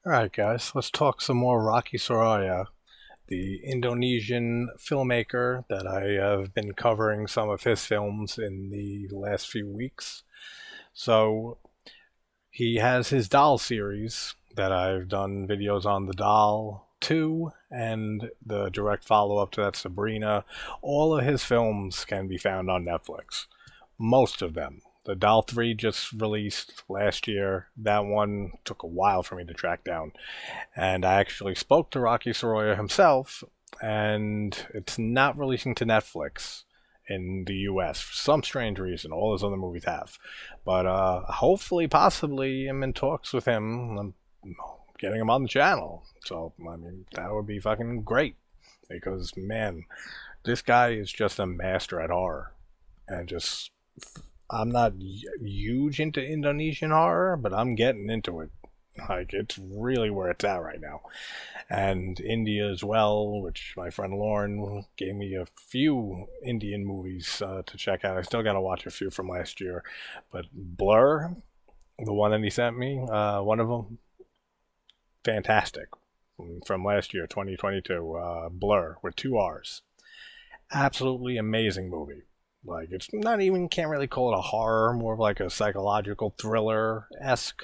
Alright, guys, let's talk some more Rocky Soraya, the Indonesian filmmaker that I have been covering some of his films in the last few weeks. So, he has his doll series that I've done videos on, the Doll 2 and the direct follow up to that, Sabrina. All of his films can be found on Netflix. Most of them. The Doll 3 just released last year. That one took a while for me to track down. And I actually spoke to Rocky Soraya himself, and it's not releasing to Netflix in the US for some strange reason. All his other movies have. But hopefully, possibly, I'm in talks with him. I'm getting him on the channel. So, I mean, that would be fucking great. Because, man, this guy is just a master at horror. And just, I'm not huge into Indonesian horror, but I'm getting into it. Like, it's really where it's at right now. And India as well, which my friend Lauren gave me a few Indian movies to check out. I still got to watch a few from last year. But Blur, the one that he sent me, one of them, fantastic. From last year, 2022, Blur, with two R's. Absolutely amazing movie. Like, it's not even, can't really call it a horror, more of like a psychological thriller-esque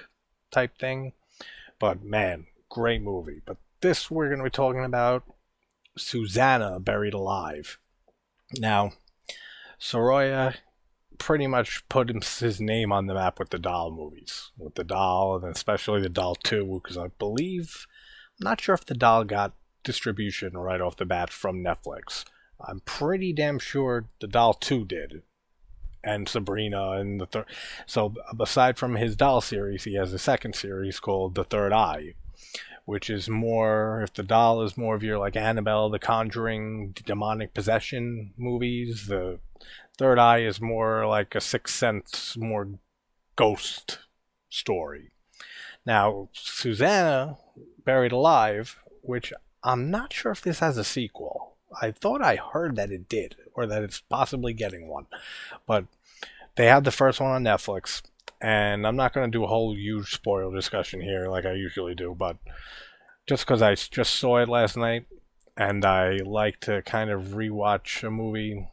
type thing. But man, great movie. But this we're going to be talking about Suzzanna Buried Alive. Now, Soraya pretty much put his name on the map with the Doll movies. With the Doll, and especially the Doll 2, because I believe, I'm not sure if the Doll got distribution right off the bat from Netflix. I'm pretty damn sure the Doll 2 did. And Sabrina and the third. So aside from his Doll series, he has a second series called The Third Eye, which is more, if the Doll is more of your like Annabelle, The Conjuring, demonic possession movies, the Third Eye is more like a Sixth Sense, more ghost story. Now, Suzzanna Buried Alive, which I'm not sure if this has a sequel. I thought I heard that it did, or that it's possibly getting one. But they have the first one on Netflix, and I'm not going to do a whole huge spoiler discussion here like I usually do, but just because I just saw it last night, and I like to kind of rewatch a movie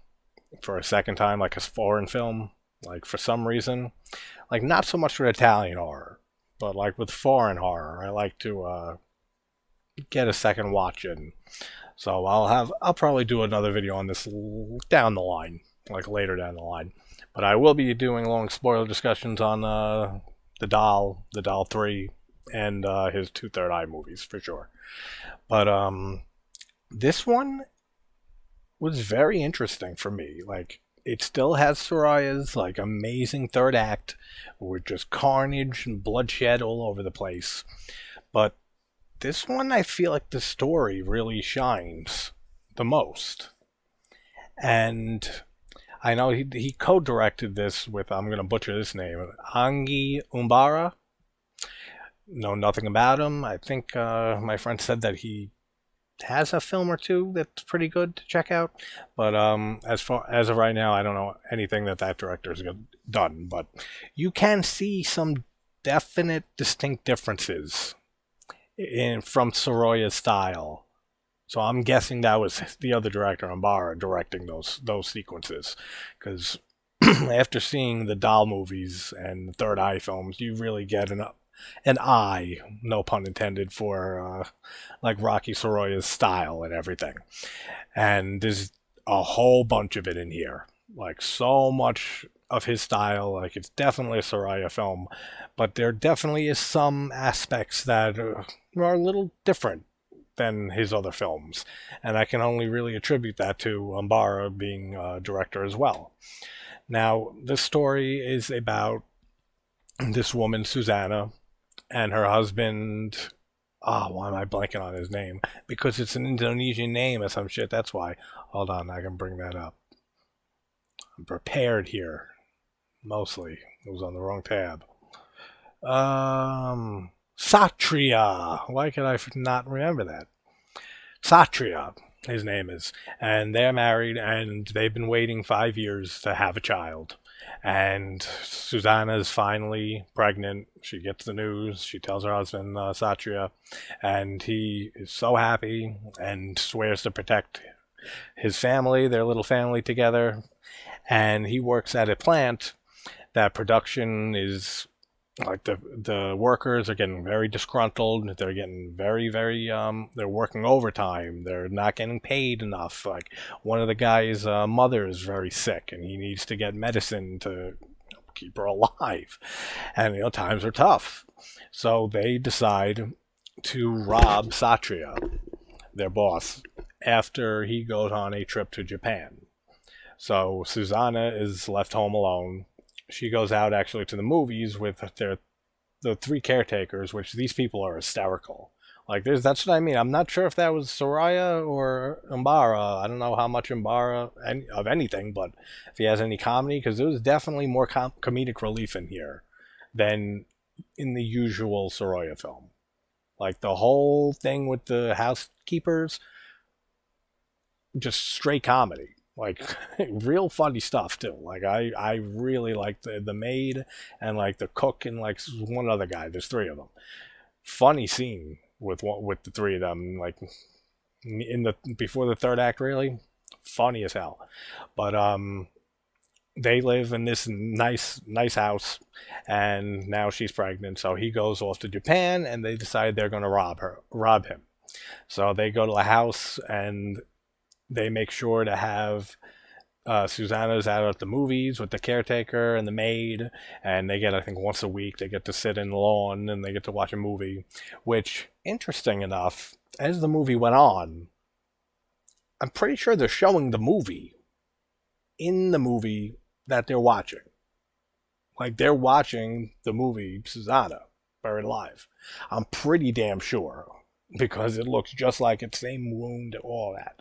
for a second time, like a foreign film, like for some reason, like not so much with Italian horror, but like with foreign horror, I like to get a second watch in. So I'll probably do another video on this down the line, like later down the line. But I will be doing long spoiler discussions on the Doll 3, and his two Third Eye movies for sure. But this one was very interesting for me. Like, it still has Soraya's like amazing third act with just carnage and bloodshed all over the place. But this one, I feel like the story really shines the most. And I know he co-directed this with, I'm going to butcher this name, Anggy Umbara. Know nothing about him. I think my friend said that he has a film or two that's pretty good to check out. But as of right now, I don't know anything that director's done. But you can see some definite, distinct differences from Soroya's style. So I'm guessing that was the other director, Umbara, directing those sequences. Because after seeing the Doll movies and the Third Eye films, you really get an eye, no pun intended, for like Rocky Soroya's style and everything. And there's a whole bunch of it in here. Like, so much of his style. Like, it's definitely a Soraya film, but there definitely is some aspects that are a little different than his other films, and I can only really attribute that to Umbara being a director as well. Now, this story is about this woman, Suzzanna, and her husband. Why am I blanking on his name? Because it's an Indonesian name or some shit, that's why. Hold on, I can bring that up. I'm prepared here. Mostly. It was on the wrong tab. Satria. Why could I not remember that? Satria, his name is. And they're married, and they've been waiting 5 years to have a child. And Susanna is finally pregnant. She gets the news. She tells her husband, Satria, and he is so happy and swears to protect his family, their little family together. And he works at a plant that production is like the workers are getting very disgruntled. They're getting very they're working overtime. They're not getting paid enough. Like one of the guys' mother is very sick and he needs to get medicine to keep her alive. And times are tough, so they decide to rob Satria, their boss, after he goes on a trip to Japan. So Susanna is left home alone. She goes out actually to the movies with the three caretakers, which these people are hysterical. Like that's what I mean. I'm not sure if that was Soraya or Umbara. I don't know how much Umbara of anything, but if he has any comedy, because there was definitely more comedic relief in here than in the usual Soraya film. Like the whole thing with the housekeepers, just straight comedy. Like real funny stuff too. Like I really like the maid and like the cook and like one other guy. There's three of them. Funny scene with the three of them. Like in the before the third act, really funny as hell. But they live in this nice house, and now she's pregnant. So he goes off to Japan, and they decide they're going to rob him. So they go to a house and they make sure to have Susanna's out at the movies with the caretaker and the maid, and they get, I think, once a week, they get to sit in the lawn and they get to watch a movie, which, interesting enough, as the movie went on, I'm pretty sure they're showing the movie in the movie that they're watching. Like, they're watching the movie Susanna, Buried Alive. I'm pretty damn sure, because it looks just like it, same wound, all that.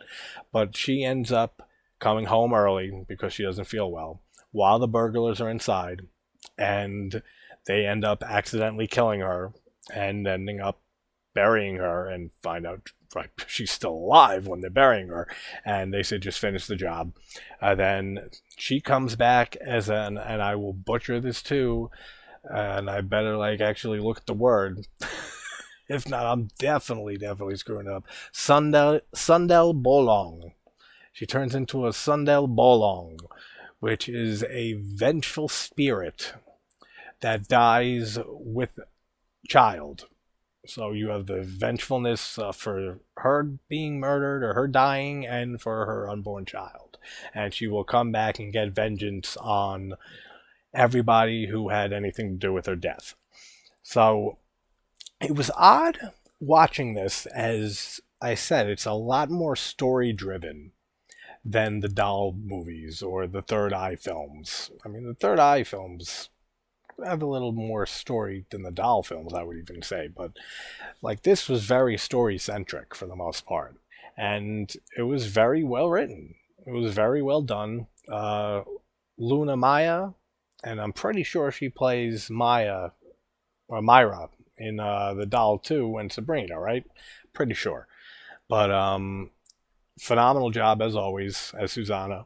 But she ends up coming home early because she doesn't feel well while the burglars are inside, and they end up accidentally killing her and ending up burying her, and find out like she's still alive when they're burying her, and they say just finish the job. Then she comes back as an, and I will butcher this too, and I better like actually look at the word. If not, I'm definitely screwing it up. Sundel Bolong. She turns into a Sundel Bolong, which is a vengeful spirit that dies with child. So you have the vengefulness for her being murdered or her dying, and for her unborn child. And she will come back and get vengeance on everybody who had anything to do with her death. So it was odd watching this. As I said, it's a lot more story driven than the doll movies or the Third Eye films. I mean, the Third Eye films have a little more story than the doll films, I would even say. But like this was very story centric for the most part, and it was very well written. It was very well done. Luna Maya, and I'm pretty sure she plays Maya or Myra in the Doll 2 and Sabrina, right? Pretty sure. But phenomenal job as always as Susanna.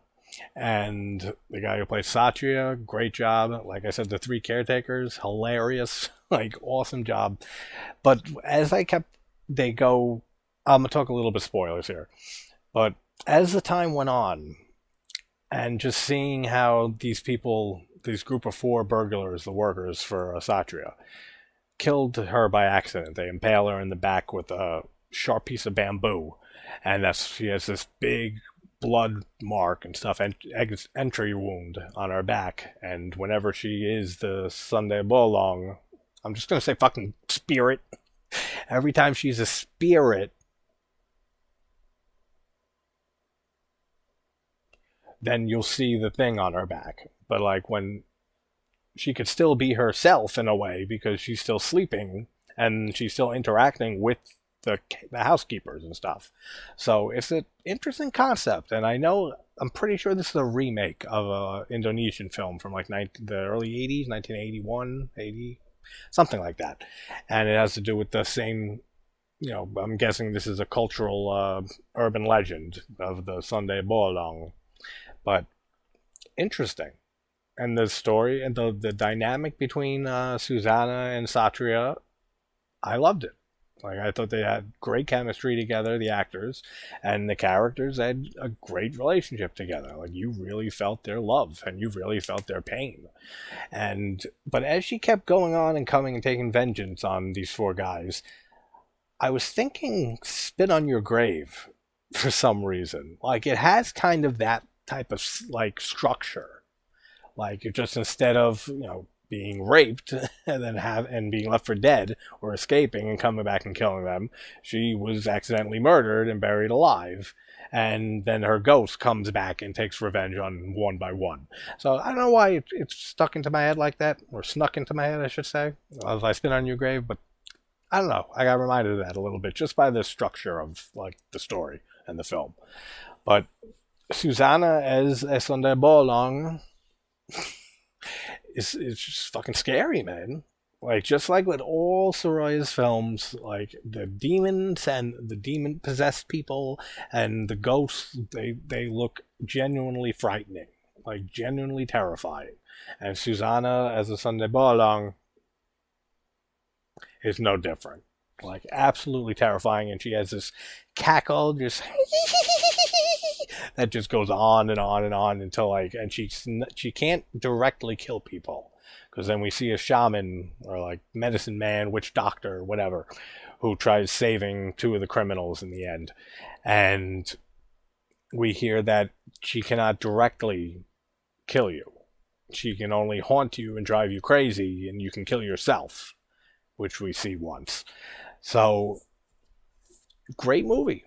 And the guy who plays Satria, great job. Like I said, the three caretakers, hilarious, like awesome job. But as they go, I'm gonna talk a little bit spoilers here. But as the time went on, and just seeing how these people, these group of four burglars, the workers for Satria, killed her by accident. They impale her in the back with a sharp piece of bamboo, and she has this big blood mark and stuff, and entry wound on her back. And whenever she is the Sunday Bolong, I'm just gonna say fucking spirit. Every time she's a spirit, then you'll see the thing on her back. But like when she could still be herself in a way because she's still sleeping and she's still interacting with the housekeepers and stuff. So it's an interesting concept, and I'm pretty sure this is a remake of a Indonesian film from like the early 80s, 1981, 80, something like that. And it has to do with the same, I'm guessing this is a cultural urban legend of the Sunday Bolong. But interesting. And the story and the dynamic between Susanna and Satria, I loved it. Like I thought they had great chemistry together, the actors, and the characters had a great relationship together. Like you really felt their love and you really felt their pain. And but as she kept going on and coming and taking vengeance on these four guys, I was thinking spit on your grave for some reason. Like it has kind of that type of like structure. Like you're just instead of, being raped and being left for dead or escaping and coming back and killing them, she was accidentally murdered and buried alive. And then her ghost comes back and takes revenge on one by one. So I don't know why it's stuck into my head like that, or snuck into my head, I should say. If I spit on your grave, but I don't know. I got reminded of that a little bit just by the structure of like the story and the film. But Susanna as Esonde Bolong is just fucking scary, man. Like just like with all Soraya's films, like the demons and the demon possessed people and the ghosts, they look genuinely frightening, like genuinely terrifying. And Susanna as a Sunday Bolong is no different. Like absolutely terrifying, and she has this cackle just that just goes on and on and on until like, and she can't directly kill people because then we see a shaman or like medicine man, witch doctor, or whatever, who tries saving two of the criminals in the end, and we hear that she cannot directly kill you. She can only haunt you and drive you crazy, and you can kill yourself, which we see once. So, great movie.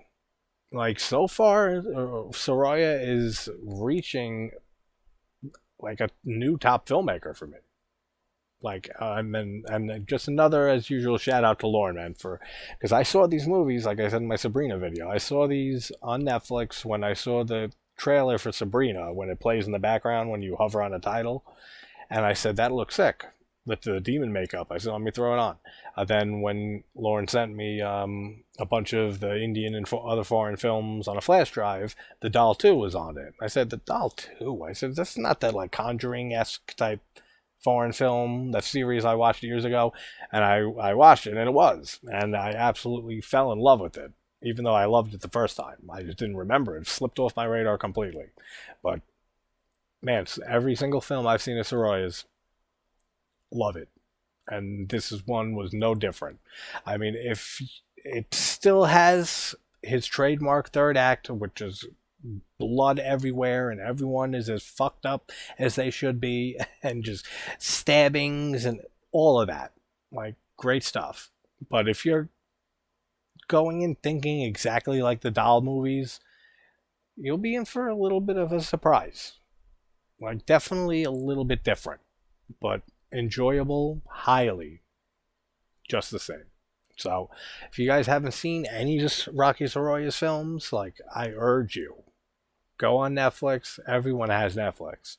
Like so far, Soraya is reaching like a new top filmmaker for me. Like, and just another as usual shout out to Lauren, man, for because I saw these movies like I said in my Sabrina video. I saw these on Netflix when I saw the trailer for Sabrina when it plays in the background when you hover on a title, and I said that looks sick with the demon makeup. I said, let me throw it on. Then when Lauren sent me a bunch of the Indian and other foreign films on a flash drive, The Doll 2 was on it. I said, The Doll 2? I said, that's not that like Conjuring-esque type foreign film, that series I watched years ago. And I watched it, and it was. And I absolutely fell in love with it. Even though I loved it the first time. I just didn't remember it. It slipped off my radar completely. But, man, every single film I've seen of Soroya's, love it, and this is one was no different. I mean, if it still has his trademark third act, which is blood everywhere and everyone is as fucked up as they should be, and just stabbings and all of that, like great stuff. But if you're going in thinking exactly like the doll movies, you'll be in for a little bit of a surprise. Like definitely a little bit different, but enjoyable highly just the same. So if you guys haven't seen any of Rocky Soroya's films, like I urge you, go on Netflix. Everyone has Netflix.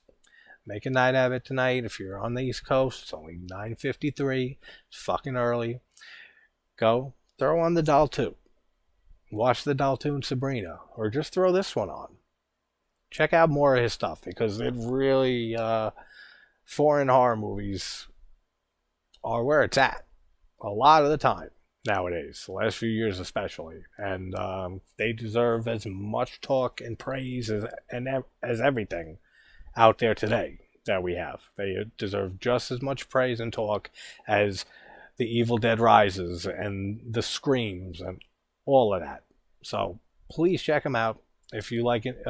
Make a night of it tonight. If you're on the East Coast, it's only 9:53. It's fucking early. Go throw on The Doll 2. Watch The Doll 2 and Sabrina, or just throw this one on. Check out more of his stuff because it really foreign horror movies are where it's at a lot of the time nowadays, the last few years especially, and they deserve as much talk and praise as everything out there today that we have. They deserve just as much praise and talk as the Evil Dead Rises and the Screams and all of that. So please check them out if you like it.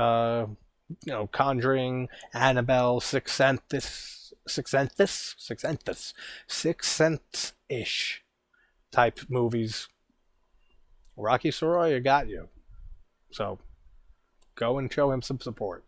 Conjuring, Annabelle, Sixth Sense-ish type movies. Rocky Soraya got you. So go and show him some support.